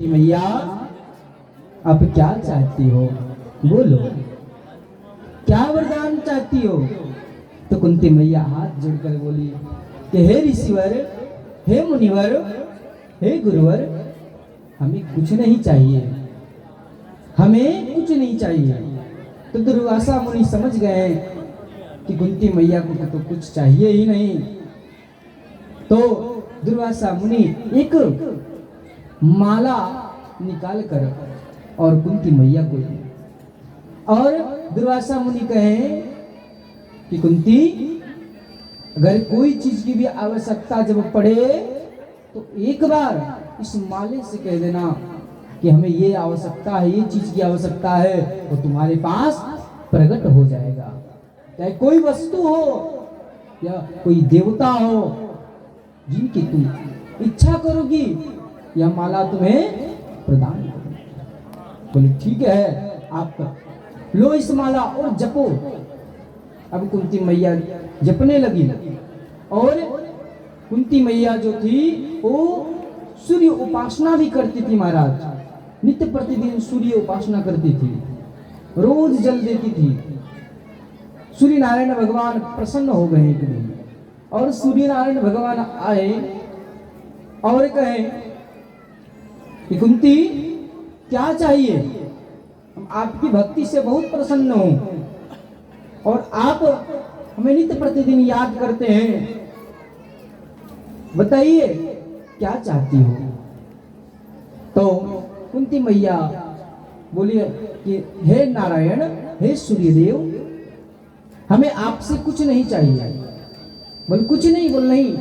मैया अब क्या चाहती हो, बोलो क्या वरदान चाहती हो। तो कुंती मैया हाथ जोड़कर बोली कि हे ऋषिवर, हे मुनिवर, हे गुरुवर, हमें कुछ नहीं चाहिए, हमें कुछ नहीं चाहिए। तो दुर्वासा मुनि समझ गए कि कुंती मैया को तो कुछ चाहिए ही नहीं। तो दुर्वासा मुनि एक माला निकाल कर और कुंती मैया को दी। और दुर्वासा मुनि कहे कि कुंती, अगर कोई चीज की भी आवश्यकता जब पड़े तो एक बार इस माले से कह देना कि हमें ये आवश्यकता है, ये चीज की आवश्यकता है, तो तुम्हारे पास प्रकट हो जाएगा। चाहे कोई वस्तु हो या कोई देवता हो, जिनकी तुम इच्छा करोगी यह माला तुम्हें प्रदान करेगी। बोले ठीक है, आप लो इस माला और जपो। अब कुंती मैया जपने लगी। और कुंती मैया जो थी वो सूर्य उपासना भी करती थी महाराज। नित्य प्रतिदिन सूर्य उपासना करती थी, रोज जल देती थी। सूर्य नारायण भगवान प्रसन्न हो गए एक दिन, और सूर्य नारायण भगवान आए और कहे कि कुंती क्या चाहिए, हम आपकी भक्ति से बहुत प्रसन्न हूं और आप हमें नित्य प्रतिदिन याद करते हैं, बताइए क्या चाहती हो। तो कुंती मैया बोली कि हे नारायण, हे सूर्यदेव, हमें आपसे कुछ नहीं चाहिए। बोल कुछ नहीं, बोल नहीं,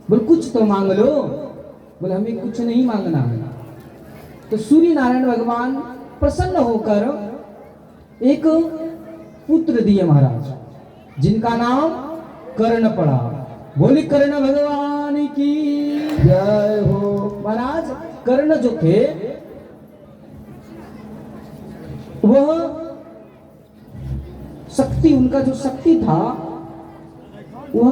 बोल कुछ तो मांग लो। बोले हमें कुछ नहीं मांगना है। तो सूर्य नारायण भगवान प्रसन्न होकर एक पुत्र दिए महाराज, जिनका नाम कर्ण पड़ा। बोली कर्ण भगवान की जय हो। महाराज कर्ण जो थे वह शक्ति, उनका जो शक्ति था वह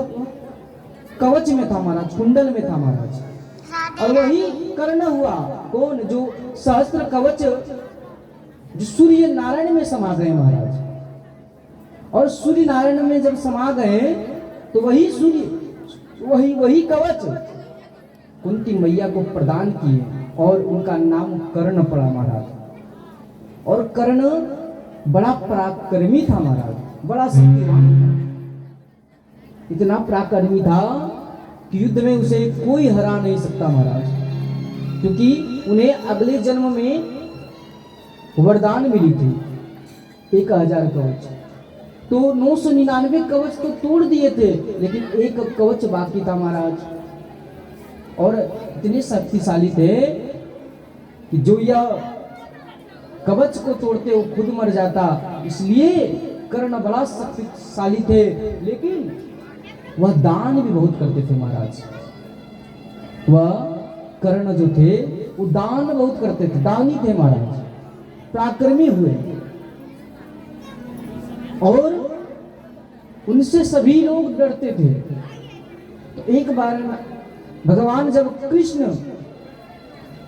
कवच में था महाराज, कुंडल में था महाराज। और वही कर्ण हुआ कौन, जो सहस्त्र कवच जो सूर्य नारायण में समा गए महाराज। और सूर्य नारायण में जब समा गए तो वही सूर्य, वही कवच कुंती मैया को प्रदान किए और उनका नाम कर्ण पड़ा महाराज। और कर्ण बड़ा पराक्रमी था महाराज, बड़ा शक्तिमान था। इतना पराक्रमी था कि युद्ध में उसे कोई हरा नहीं सकता महाराज, क्योंकि उन्हें अगले जन्म में वरदान मिली थी 1000 कवच। तो 999 कवच तो तोड़ दिए थे, लेकिन एक कवच बाकी था महाराज। और इतने शक्तिशाली थे कि जो यह कवच को तोड़ते वो खुद मर जाता, इसलिए कर्ण बड़ा शक्तिशाली थे। लेकिन वह दान भी बहुत करते थे महाराज। वह कर्ण जो थे वो दान बहुत करते थे, दानी थे महाराज, पराक्रमी हुए। और उनसे सभी लोग डरते थे। तो एक बार भगवान जब कृष्ण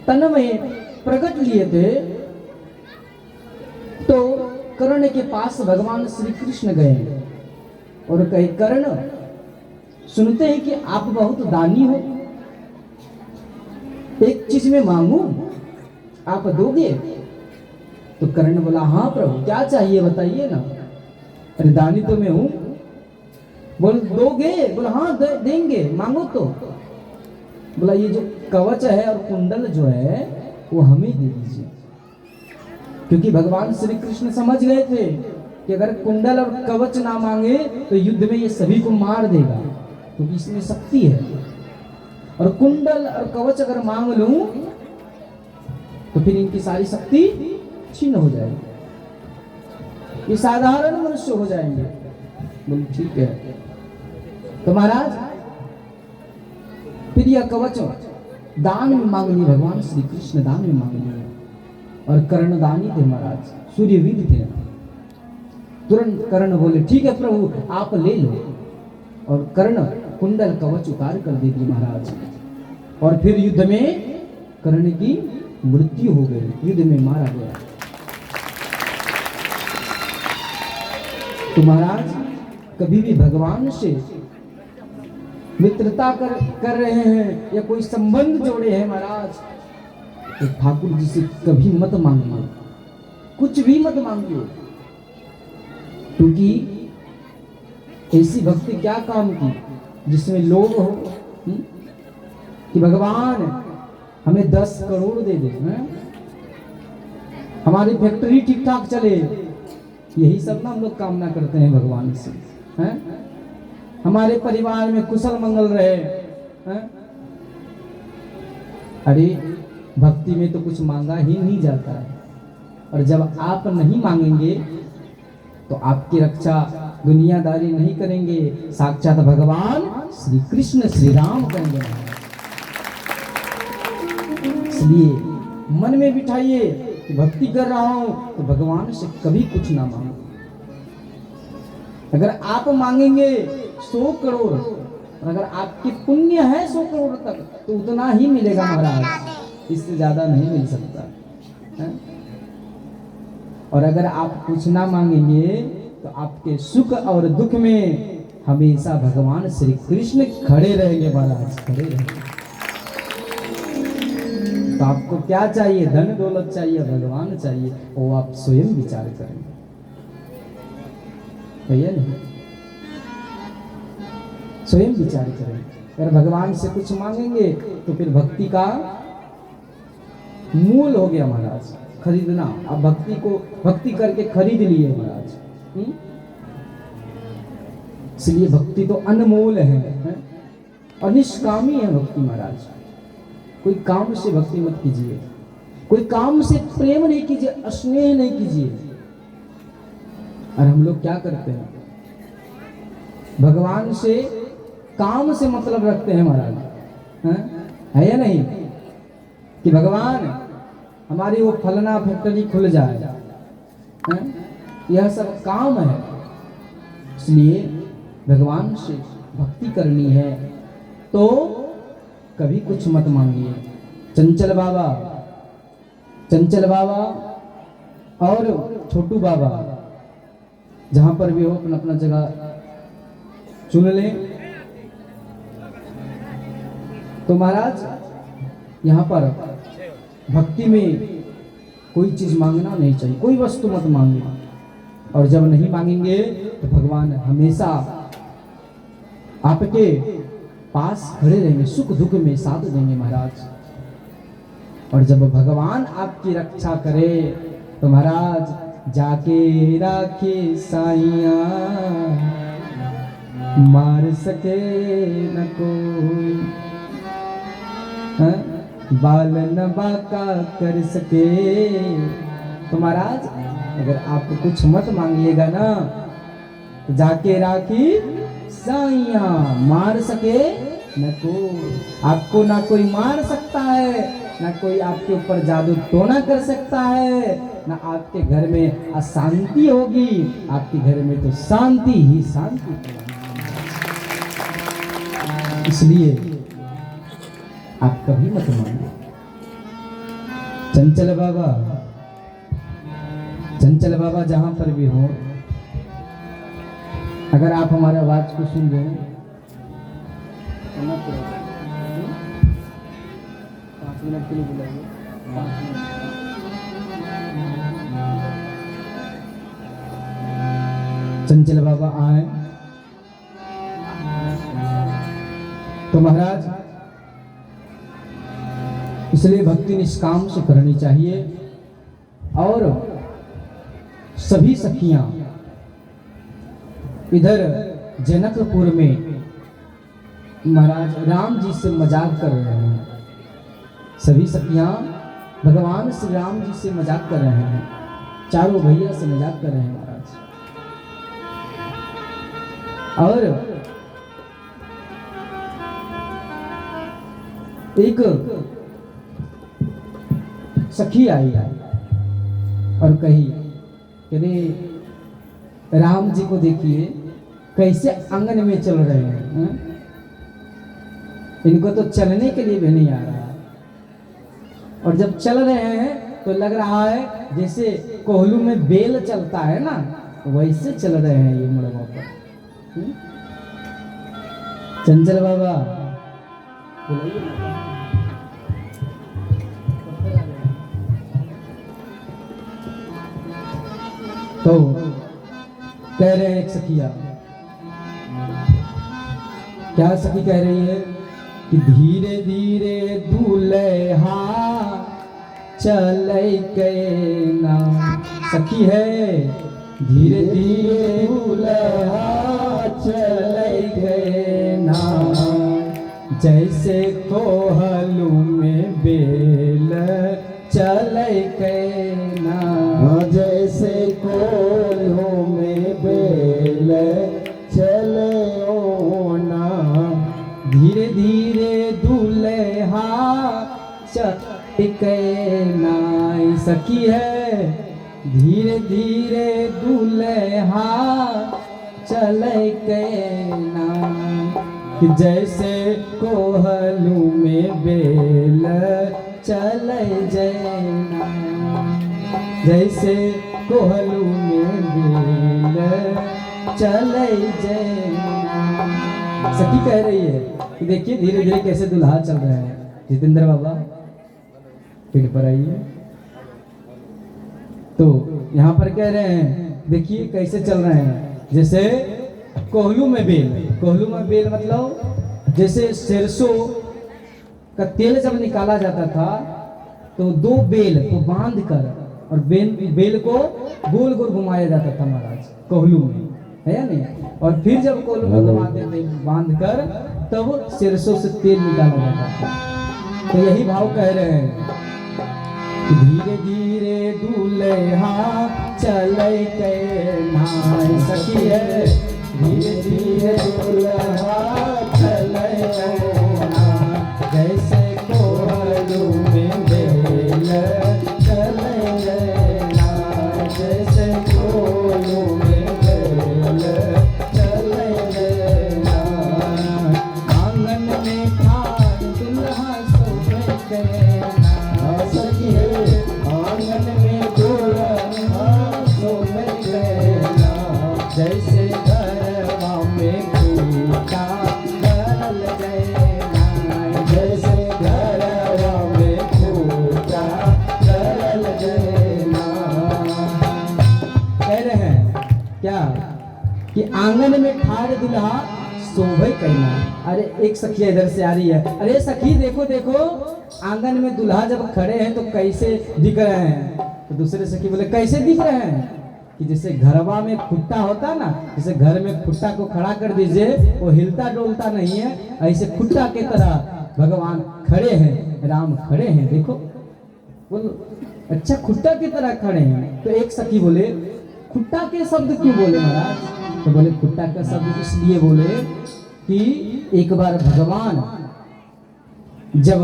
तन में प्रकट लिए थे तो कर्ण के पास भगवान श्री कृष्ण गए और कहे कर्ण, सुनते हैं कि आप बहुत दानी हो, एक चीज में मांगू, आप दोगे। तो कर्ण बोला हाँ प्रभु, क्या चाहिए बताइए ना। अरे दानी तो मैं हूं। बोल दोगे? बोला हाँ देंगे, मांगो तो। बोला ये जो कवच है और कुंडल जो है वो हमें दे दीजिए, क्योंकि भगवान श्री कृष्ण समझ गए थे कि अगर कुंडल और कवच ना मांगे तो युद्ध में ये सभी को मार देगा, क्योंकि इसमें शक्ति है। और कुंडल और कवच अगर मांग लूं तो फिर इनकी सारी शक्ति छीन हो जाएगी, ये साधारण मनुष्य हो जाएंगे। बोले ठीक है। तो महाराज फिर यह कवच दान में मांग ली, भगवान श्री कृष्ण दान में मांग लिए। और कर्ण दानी थे महाराज, सूर्यवीर थे। तुरंत कर्ण बोले ठीक है प्रभु, आप ले लो। और कर्ण कुंडल कवच उतार कर दे दिए महाराज। और फिर युद्ध में कर्ण की मृत्यु हो गई, युद्ध में मारा गया। तो महाराज कभी भी भगवान से मित्रता कर रहे हैं या कोई संबंध जोड़े हैं महाराज, तो ठाकुर जी से कभी मत मांगिए, कुछ भी मत मांगिए, क्योंकि ऐसी भक्ति क्या काम की जिसमें लोभ हो कि भगवान हमें 10 करोड़ दे दे, हमारी फैक्ट्री ठीक ठाक चले, यही सब ना हम लोग कामना करते हैं भगवान से, हैं? हमारे परिवार में कुशल मंगल रहे, हैं? अरे भक्ति में तो कुछ मांगा ही नहीं जाता है, और जब आप नहीं मांगेंगे तो आपकी रक्षा दुनियादारी नहीं करेंगे, साक्षात भगवान श्री कृष्ण श्री राम करेंगे। इसलिए मन में बिठाइए कि भक्ति कर रहा हूं तो भगवान से कभी कुछ ना मांगो। अगर आप मांगेंगे 100 करोड़, और अगर आपकी पुण्य है 100 करोड़ तक, तो उतना ही मिलेगा महाराज, इससे ज्यादा नहीं मिल सकता है? और अगर आप कुछ ना मांगेंगे तो आपके सुख और दुख में हमेशा भगवान श्री कृष्ण खड़े रहेंगे महाराज, खड़े रहेंगे। तो आपको क्या चाहिए? धन दौलत चाहिए, भगवान चाहिए, वो आप स्वयं विचार करेंगे, भैया नहीं, स्वयं विचार करेंगे। अगर भगवान से कुछ मांगेंगे तो फिर भक्ति का मूल हो गया महाराज, खरीदना। अब भक्ति को भक्ति करके खरीद लिए महाराज। इसलिए भक्ति तो अनमोल है और निष्कामी है भक्ति महाराज। कोई काम से भक्ति मत कीजिए, कोई काम से प्रेम नहीं कीजिए, स्नेह नहीं कीजिए। और हम लोग क्या करते हैं? भगवान से काम से मतलब रखते हैं महाराज, है या नहीं? कि भगवान हमारी वो फलना फैक्ट्री खुल जाए, यह सब काम है। इसलिए भगवान से भक्ति करनी है तो कभी कुछ मत मांगिए। चंचल बाबा और छोटू बाबा जहां पर भी हो अपना अपना जगह चुन लें। तो महाराज यहाँ पर भक्ति में कोई चीज मांगना नहीं चाहिए, कोई वस्तु मत मांगे। और जब नहीं मांगेंगे तो भगवान हमेशा आपके पास खड़े रहेंगे, सुख दुख में साथ देंगे महाराज। और जब भगवान आपकी रक्षा करे तो महाराज जाके राखे साइया, मार सके न कोई, बाल न बाका कर सके। तो महाराज अगर आप कुछ मत मांगिएगा ना तो जाके राखी साइया, मार सके न कोई। आपको ना कोई मार सकता है, ना कोई आपके ऊपर जादू टोना कर सकता है, ना आपके घर में अशांति होगी, आपके घर में तो शांति ही शांति। इसलिए आप कभी मत मांगिए। चंचल बाबा जहां पर भी हो, अगर आप हमारे आवाज को सुन रहे हैं, 5 मिनट के लिए बुलाइए, 5 मिनट। चंचल बाबा आए तो महाराज इसलिए भक्ति निष्काम से करनी चाहिए। और सभी सखियां इधर जनकपुर में महाराज राम जी से मजाक कर रहे हैं, सभी सखियां भगवान श्री राम जी से मजाक कर रहे हैं, चारों भैया से मजाक कर रहे हैं महाराज। और एक सखी आई और कही कि राम जी को देखिए कैसे आंगन में चल रहे हैं, इनको तो चलने के लिए भी नहीं आ रहा। और जब चल रहे हैं तो लग रहा है जैसे कोहलू में बेल चलता है ना, वैसे चल रहे हैं ये मुड़वा पर। चंचल बाबा तो कह रहे हैं एक सखिया, क्या सखी कह रही है कि धीरे धीरे दूल्हा चले के ना। सखी है धीरे धीरे दूल्हा चले के ना, जैसे कोहलू में बेल चले के ना, जैसे कोल्हों में बेल चले ओ ना। धीरे धीरे दूल्हा चले ना। सखी है धीरे धीरे दूल्हा चले के ना, कि जैसे कोहलू में बेल चले जैना, जैसे कोहलू में बेल चले जैना। सखी कह रही है कि देखिए धीरे धीरे कैसे दुल्हा चल रहा है। जितेंद्र बाबा पीठ पर आइए। तो यहाँ पर कह रहे हैं देखिए कैसे चल रहे हैं, जैसे कोहलू में बेल। कोहलू में बेल मतलब जैसे सरसों का तेल जब निकाला जाता था तो दो बेल को बांध कर और बेल को गोल गोल घुमाया जाता था महाराज कोहलू में, है या नहीं। और फिर जब कोहलू में घुमाते थे बांध कर तब सरसों से तेल निकाला जाता था। तो यही भाव कह रहे हैं कि धीरे धीरे दूल्हा चले के ना। सखी है धीरे धीरे दूल्हा चले के ना, जैसे कोहलू में बेल चले ना, जैसे कोहलू में बेल चले ना। आंगन में ठाड़ दुल्हा सोए के ना। सखी है आंगन में दूल्हा सोए के ना, जैसे घरवा में फूटा गरल जैना, जैसे घरवा में फूटा गरल जैना। कह रहे हैं क्या कि आंगन में ठाड़ दुल्हा शोभे कहना। अरे एक सखी इधर से आ रही है, अरे सखी देखो देखो आंगन में दुल्हा जब खड़े हैं तो कैसे दिख रहे हैं। तो दूसरे सखी बोले कैसे दिख रहे हैं, कि जैसे घरवा में खुट्टा होता ना, जैसे घर में खुट्टा को खड़ा कर दीजिए वो हिलता डोलता नहीं है, ऐसे खुट्टा के तरह भगवान खड़े हैं, राम खड़े हैं। देखो बोलो अच्छा खुट्टा की तरह खड़े हैं। तो एक सखी बोले खुट्टा के शब्द क्यों बोले महाराज। तो बोले खुट्टा का शब्द इसलिए बोले कि एक बार भगवान जब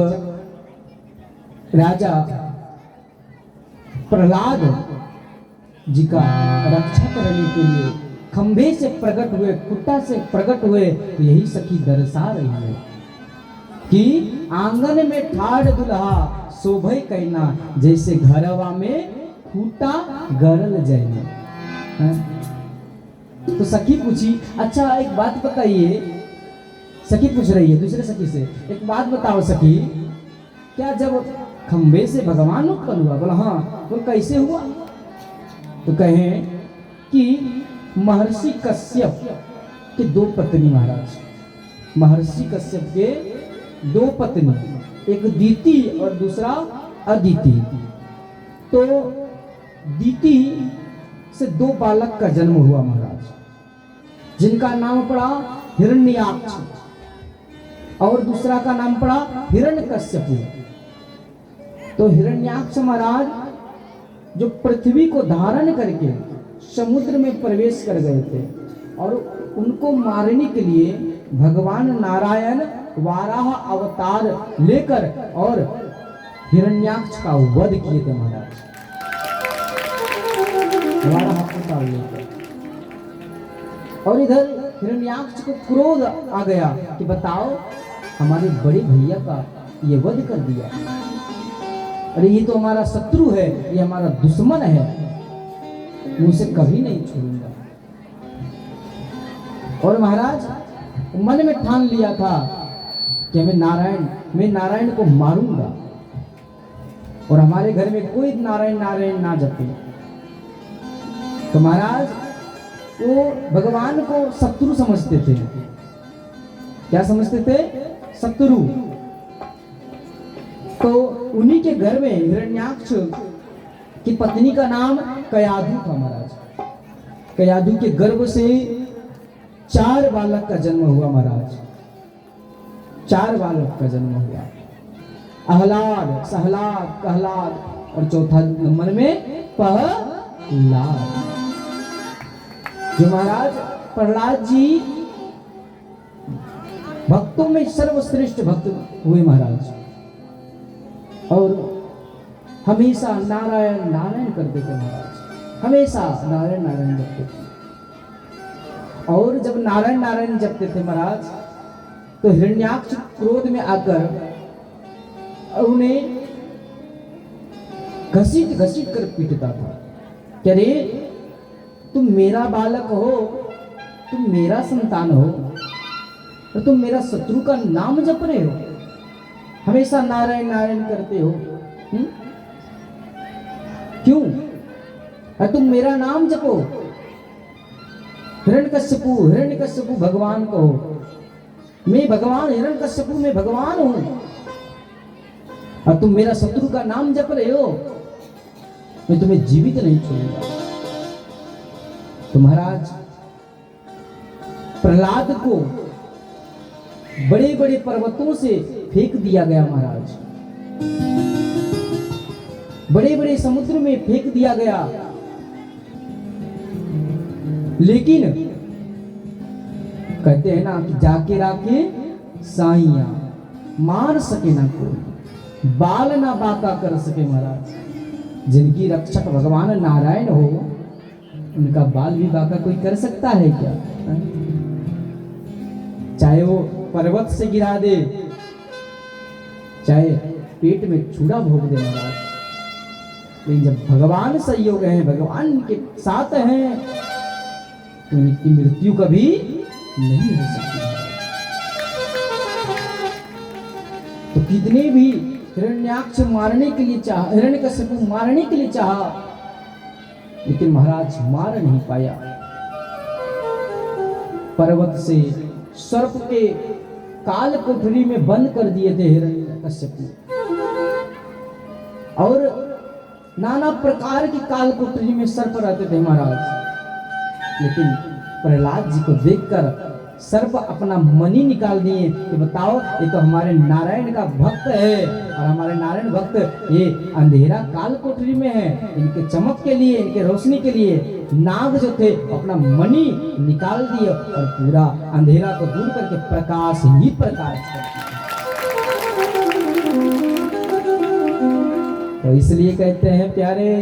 राजा प्रहलाद जी का रक्षा करने के लिए खंभे से प्रकट हुए, खुट्टा से प्रकट हुए, तो यही सखी दर्शा रही है कि आंगन में ठाड़ दुल्हा शोभे कहना, जैसे घरवा में खूटा गरल जाए। तो सखी पूछी अच्छा एक बात बताइए, सखी पूछ रही है दूसरे सखी से, एक बात बताओ सखी, क्या जब खंभे से भगवान उत्पन्न हुआ? बोला हाँ। बोल कैसे हुआ? तो कहें कि महर्षि कश्यप के दो पत्नी महाराज, महर्षि कश्यप के दो पत्नी, एक दीति और दूसरा अदिति। तो दीति से दो बालक का जन्म हुआ महाराज, जिनका नाम पड़ा हिरण्याक्ष और दूसरा का नाम पड़ा हिरण्यकश्यप। तो हिरण्याक्ष महाराज जो पृथ्वी को धारण करके समुद्र में प्रवेश कर गए थे और उनको मारने के लिए भगवान नारायण वाराह अवतार लेकर और हिरण्याक्ष का वध किए थे महाराज, वाराह अवतार लेकर। और इधर हिरण्याक्ष को क्रोध आ गया कि बताओ हमारे बड़े भैया का ये वध कर दिया। अरे ये तो हमारा शत्रु है, ये हमारा दुश्मन है, मैं उसे कभी नहीं छोड़ूंगा। और महाराज मन में ठान लिया था कि मैं नारायण को मारूंगा और हमारे घर में कोई नारायण नारायण ना जपे। तो महाराज वो भगवान को शत्रु समझते थे। क्या समझते थे? शत्रु। तो उन्हीं के घर में हिरण्याक्ष की पत्नी का नाम कयाधु था महाराज। कयाधु के गर्भ से 4 बालक का जन्म हुआ महाराज। 4 बालक का जन्म हुआ, अहलाद, सहलाद, कहलाद और चौथा नंबर में प्रहलाद। जो महाराज प्रहलाद जी भक्तों में सर्वश्रेष्ठ भक्त हुए महाराज, और हमेशा नारायण नारायण करते थे महाराज, हमेशा नारायण नारायण जपते थे। और जब नारायण नारायण जपते थे महाराज, तो हिरण्याक्ष क्रोध में आकर उन्हें घसीट घसीट कर पीटता था। क्या रे, तुम मेरा बालक हो, तुम मेरा संतान हो, और तुम मेरा शत्रु का नाम जप रहे हो, हमेशा नारायण नारायण करते हो, क्यों? और तुम मेरा नाम जपो, हिरण्यकश्यपु भगवान कहो, मैं भगवान, हिरण्यकश्यपु मैं भगवान हूं, और तुम मेरा शत्रु का नाम जप रहे हो, मैं तुम्हें जीवित नहीं छोड़ूंगा। तो महाराज प्रहलाद को बड़े बड़े पर्वतों से फेंक दिया गया महाराज, बड़े बड़े समुद्र में फेंक दिया गया, लेकिन कहते हैं ना कि जाके राखे साइया, मार सके ना कोई, बाल ना बाका कर सके महाराज। जिनकी रक्षक भगवान नारायण हो, उनका बाल भी बाका कोई कर सकता है क्या? चाहे वो पर्वत से गिरा दे, चाहे पेट में चूड़ा भोग दे महाराज, लेकिन जब भगवान सहयोग है, भगवान के साथ हैं, तो उनकी मृत्यु कभी नहीं हो सकती। तो कितने भी हिरण्याक्ष मारने के लिए चाहा, हिरण्यकश्यप मारने के लिए चाहा, लेकिन महाराज मार नहीं पाया। पर्वत से सर्प के काल कोठरी में बंद कर दिए थे हिरण्यकश्यप, और नाना प्रकार की काल कोठरी में सर्प रहते थे महाराज। लेकिन प्रहलाद जी को देखकर सर्प अपना मणि निकाल दिए कि बताओ, ये तो हमारे नारायण का भक्त है, और हमारे नारायण भक्त ये अंधेरा काल कोठरी में है, इनके चमक के लिए, इनके रोशनी के लिए नाग जो थे अपना मणि निकाल दिए और पूरा अंधेरा को दूर करके प्रकाश ही प्रकाश कर दिया। तो इसलिए कहते हैं प्यारे,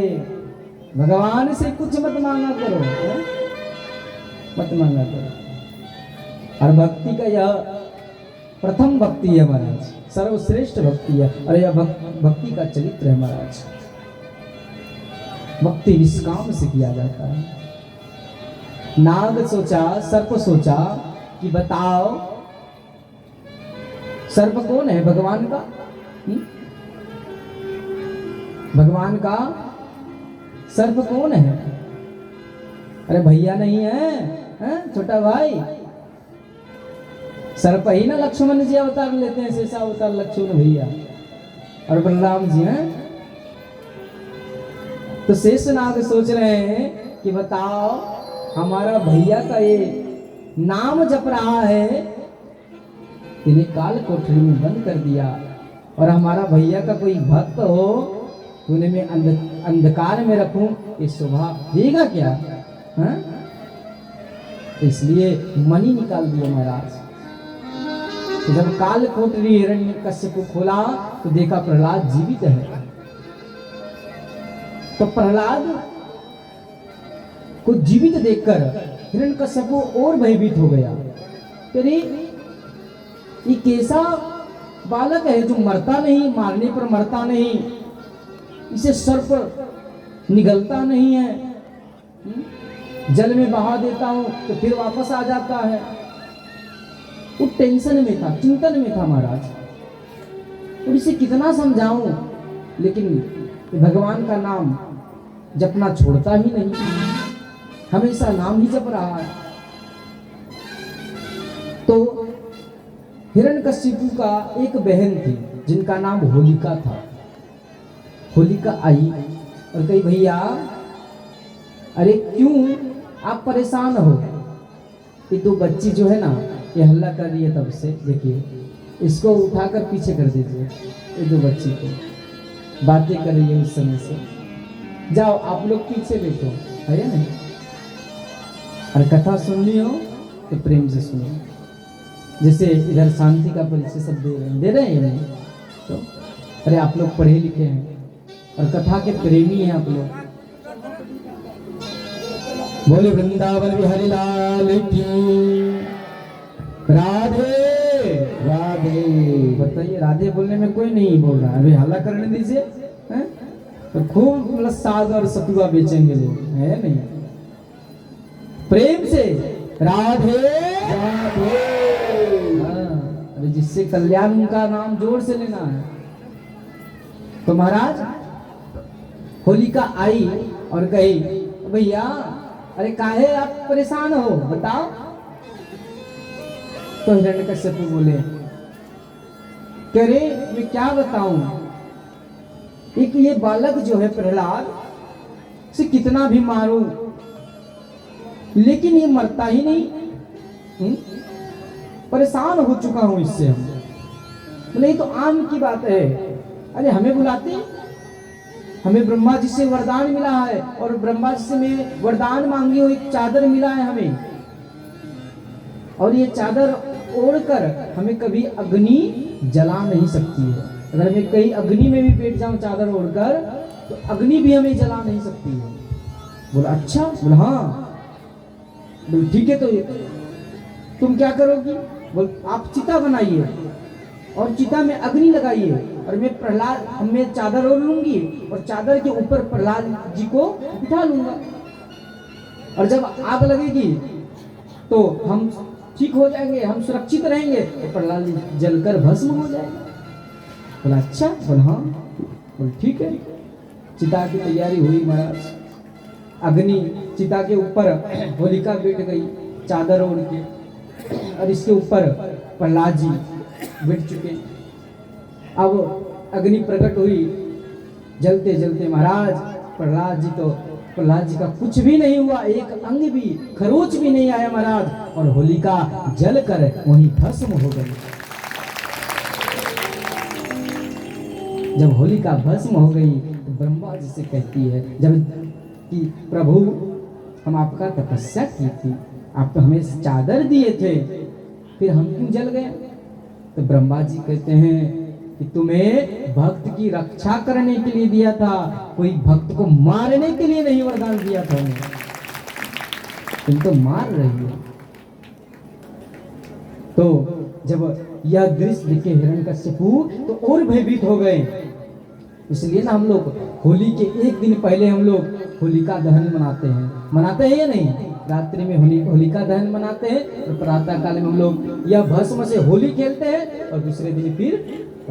भगवान से कुछ मत मांगा करो, मत मांगा करो। और भक्ति का यह प्रथम भक्ति है महाराज, सर्वश्रेष्ठ भक्ति है, और यह भक्ति का चरित्र है महाराज। भक्ति निष्काम से किया जाता है। नाग सोचा, सर्प सोचा कि बताओ सर्प कौन है? भगवान का, भगवान का सर्प कौन है? अरे भैया नहीं है, छोटा भाई। सर्प ही ना लक्ष्मण जी अवतार लेते हैं, शेषा अवतार लक्ष्मण भैया, और बलराम जी हैं। तो शेषनाग सोच रहे हैं कि बताओ, हमारा भैया का ये नाम जप रहा है, इन्हें काल कोठरी में बंद कर दिया, और हमारा भैया का कोई भक्त हो तो उन्हें मैं अंधकार में रखूं, ये शोभा देगा क्या? हाँ? तो इसलिए मणि निकाल दिया महाराज। तो जब काल कोठरी हिरण्यकश्यप को खोला तो देखा प्रहलाद जीवित है। तो प्रहलाद को जीवित देखकर हिरण्यकश्यप और भयभीत हो गया। अरे ये कैसा बालक है जो मरता नहीं, मारने पर मरता नहीं, इसे सर्प निगलता नहीं है, जल में बहा देता हूं तो फिर वापस आ जाता है। वो टेंशन में था, चिंतन में था महाराज, और इसे कितना समझाऊं, लेकिन भगवान का नाम जपना छोड़ता ही नहीं, हमेशा नाम ही जप रहा है। तो हिरण्यकशिपु का एक बहन थी जिनका नाम होलिका था। होलिका आई और कही, भैया अरे क्यों आप परेशान हो? ये दो बच्ची जो है ना, ये हल्ला कर रही है तब से, देखिए इसको उठाकर पीछे कर दीजिए। ये दो बच्ची को बातें कर रही है उस समय से, जाओ आप लोग पीछे बैठो, है या नहीं? और कथा सुननी हो तो प्रेम से सुनो, जैसे इधर शांति का परिचय सब दे रहे हैं नहीं तो, अरे आप लोग पढ़े लिखे हैं और कथा के प्रेमी हैं आप लोग। बोले वृंदावन बिहारी लाल की, राधे राधे। बताइए, राधे बोलने में कोई नहीं बोल रहा है, अभी हल्ला करने दीजिए, हैं? तो खूब मतलब साग और सतुआ बेचेंगे लोग, है नहीं? प्रेम से राधे राधे। हाँ, जिससे कल्याण उनका नाम जोर से लेना है। तो महाराज होलिका आई और कही, भैया अरे काहे आप परेशान हो, बताओ। तो हिरण्यकश्यप बोले, कह रे मैं क्या बताऊं, एक ये बालक जो है प्रहलाद, से कितना भी मारूं लेकिन ये मरता ही नहीं। परेशान हो चुका हूं इससे। हम बोले ये तो आम की बात है, अरे हमें बुलाते, हमें ब्रह्मा जी से वरदान मिला है और ब्रह्मा जी से मैं वरदान मांगी हूं, एक चादर मिला है हमें, और ये चादर ओढ़कर हमें कभी अग्नि जला नहीं सकती है। अगर मैं कहीं अग्नि में भी बैठ जाऊं चादर ओढ़कर तो अग्नि भी हमें जला नहीं सकती है। बोला अच्छा? बोला हाँ। बोले ठीक है, तो तुम क्या करोगी? बोल आप चिता बनाइए और चिता में अग्नि लगाइए और मैं प्रहलाद, मैं चादर ओढ़ लूंगी और चादर के ऊपर प्रहलाद जी को बिठा लूंगा, और जब आग लगेगी तो हम ठीक हो जाएंगे, हम सुरक्षित रहेंगे, तो प्रहलाद जी जलकर भस्म हो जाएगा। बोला अच्छा? बोला हाँ। बोल ठीक है। चिता की तैयारी हुई महाराज, अग्नि चिता के ऊपर होलिका बैठ गई चादर ओढ़ के, और इसके ऊपर प्रहलाद जी बैठ चुके। अब अग्नि प्रकट हुई, जलते जलते महाराज प्रहलाद जी का कुछ भी नहीं हुआ, एक अंग भी खरोच भी नहीं आया महाराज, और होलिका जलकर वहीं भस्म हो गई। जब होलिका भस्म हो गई तो ब्रह्मा जी से कहती है, जब कि प्रभु हम आपका तपस्या की थी, आप तो हमें चादर दिए थे, फिर हम क्यों जल गए? तो ब्रह्मा जी कहते हैं कि तुम्हें भक्त की रक्षा करने के लिए दिया था, कोई भक्त को मारने के लिए नहीं वरदान दिया था। तुम तो मार रही हो। तो जब यह दृश्य देखे हिरण्यकश्यपु तो और भयभीत हो गए। इसलिए ना हम लोग होली के एक दिन पहले हम लोग होलिका दहन मनाते हैं या नहीं? रात्रि में होलिका दहन मनाते हैं और प्रातः काल में हम लोग यह भस्म से होली खेलते हैं, और दूसरे दिन फिर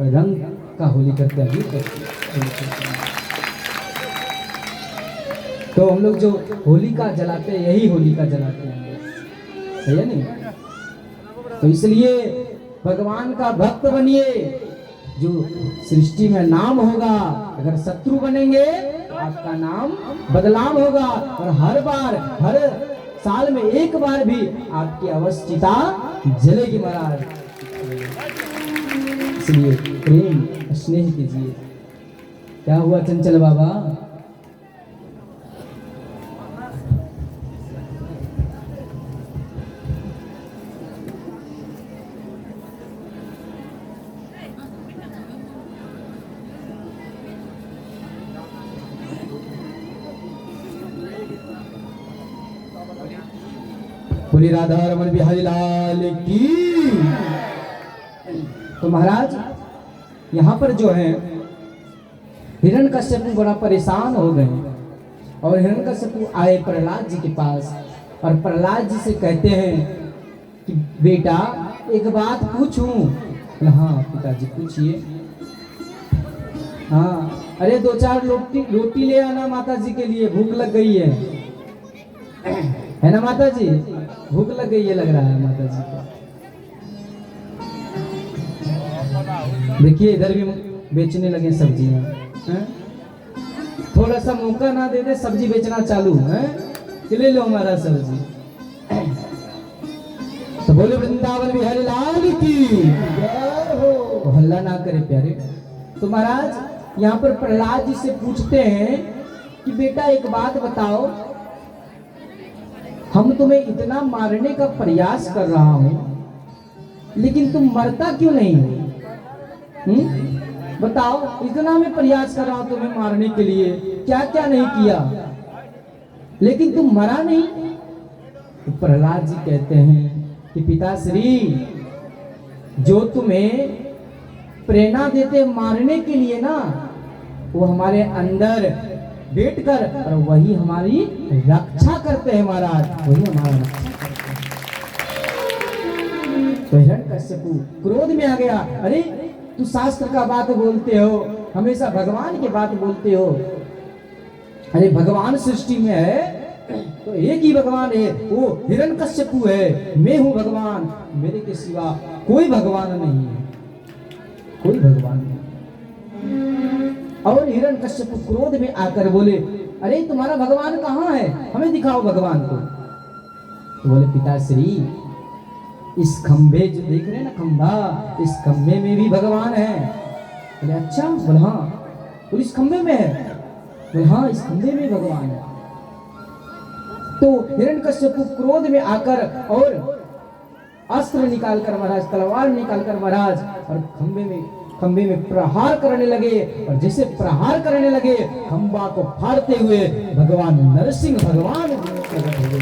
रंग का होली करते हैं। तो हम लोग जो होलिका जलाते हैं, यही होलिका जलाते हैं, है या नहीं? तो इसलिए भगवान का भक्त बनिए, जो सृष्टि में नाम होगा। अगर शत्रु बनेंगे तो आपका नाम बदनाम होगा, और हर बार, हर साल में एक बार भी आपकी अवश्य चिता जलेगी महाराज। इसलिए प्रेम स्नेह कीजिए। क्या हुआ चंचल बाबा? बोली राधा रमन बिहारी लाल की। तो महाराज यहाँ पर जो है हिरण्यकश्यप बड़ा परेशान हो गए और हिरण्यकश्यप आए प्रहलाद जी के पास और प्रहलाद जी से कहते हैं कि बेटा एक बात पूछूं? हाँ पिताजी पूछिए। हाँ, अरे 2-4 रोटी ले आना माता जी के लिए, भूख लग गई है ना माता जी? भूख लग गई है लग रहा है माता जी को। देखिए इधर भी बेचने लगे सब्जियां, थोड़ा सा मौका ना दे दे सब्जी बेचना चालू है कि ले लो हमारा सब्जी। तो बोले वृंदावन बिहारी लाल की जय हो। तो हल्ला ना करे प्यारे। तो महाराज यहाँ पर प्रहलाद जी से पूछते हैं कि बेटा एक बात बताओ, हम तुम्हें इतना मारने का प्रयास कर रहा हूं लेकिन तुम मरता क्यों नहीं? बताओ, इतना मैं प्रयास कर रहा हूं तुम्हें मारने के लिए, क्या क्या नहीं किया लेकिन तुम मरा नहीं। तो प्रहलाद जी कहते हैं कि पिताश्री, जो तुम्हें प्रेरणा देते मारने के लिए ना, वो हमारे अंदर बैठकर और वही हमारी रक्षा करते हैं महाराज, वही हमारा रक्षा करते हैं। तो हिरण्यकश्यप क्रोध में आ गया, अरे तू शास्त्र का बात बोलते हो, हमेशा भगवान की बात बोलते हो। अरे भगवान सृष्टि में है तो एक ही भगवान है, वो हिरण्यकश्यप है, मैं हूं भगवान, मेरे के सिवा कोई भगवान नहीं है, कोई भगवान नहीं। और हिरण्यकश्यप क्रोध में आकर बोले, अरे तुम्हारा भगवान कहाँ है, हमें दिखाओ भगवान को। तो बोले पिताश्री, इस खंभे जो देख रहे हैं ना खंभा, इस खंभे में भी भगवान है। बोले अच्छा? बोले हाँ। तो इस खंभे में है? बोले हाँ, इस खंभे में भगवान है। तो हिरण्यकश्यप क्रोध में आकर और अस्त्र निकालकर महाराज, तलवार निकालकर महाराज, और खंभे में प्रहार करने लगे। और जैसे प्रहार करने लगे, खंभा को फाड़ते हुए भगवान नरसिंह भगवान प्रकट हो गए।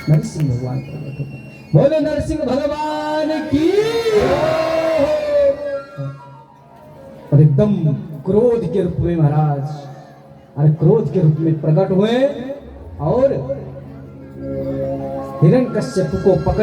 नरसिंह भगवान प्रकट हो गए। बोले नरसिंह भगवान की। और एकदम क्रोध के रूप में महाराज, और क्रोध के रूप में प्रकट हुए और हिरण्यकश्यप को पकड़े